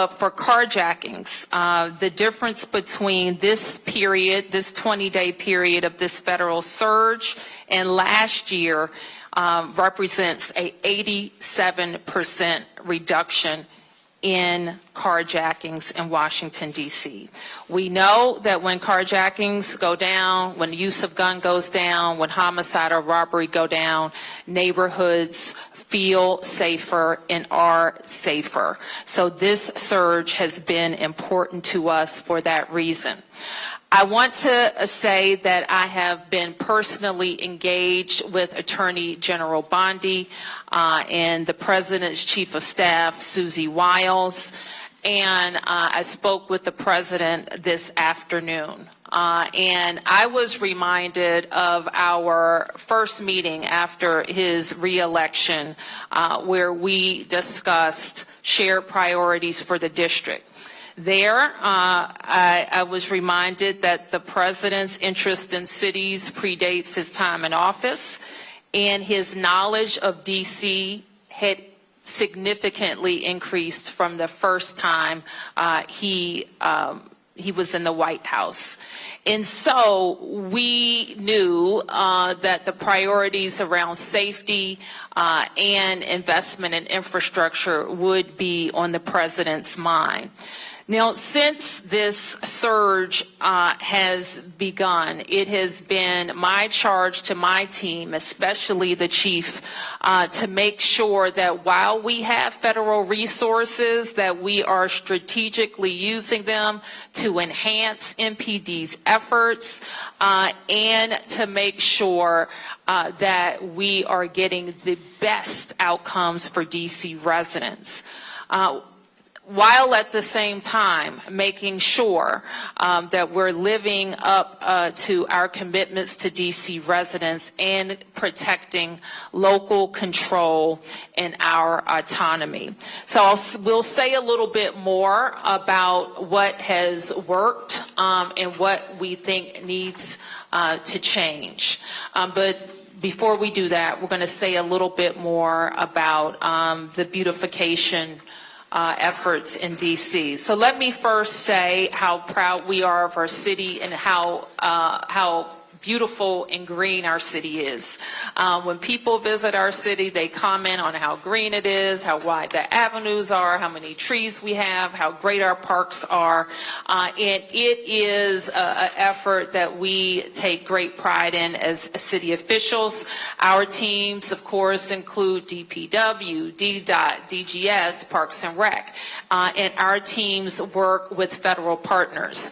For carjackings, the difference between this period, this 20-day period of this federal surge and last year represents a 87% reduction in carjackings in Washington, D.C. We know that when carjackings go down, when the use of gun goes down, when homicide or robbery go down, neighborhoods feel safer and are safer. So this surge has been important to us for that reason. I want to say that I have been personally engaged with Attorney General Bondi and the President's Chief of Staff, Susie Wiles, and I spoke with the President this afternoon. And I was reminded of our first meeting after his re-election where we discussed shared priorities for the district. There, I was reminded that the President's interest in cities predates his time in office, and his knowledge of D.C. had significantly increased from the first time he was in the White House. And so we knew that the priorities around safety and investment in infrastructure would be on the President's mind. Now, since this surge has begun, it has been my charge to my team, especially the chief, to make sure that while we have federal resources, that we are strategically using them to enhance MPD's efforts and to make sure that we are getting the best outcomes for DC residents. While at the same time making sure that we're living up to our commitments to DC residents and protecting local control and our autonomy. So we'll say a little bit more about what has worked and what we think needs to change. But before we do that, we're going to say a little bit more about the beautification efforts in DC. So let me first say how proud we are of our city and how beautiful and green our city is. When people visit our city, they comment on how green it is, how wide the avenues are, how many trees we have, how great our parks are. And it is an effort that we take great pride in as city officials. Our teams, of course, include DPW, DDOT, DGS, Parks and Rec, and our teams work with federal partners.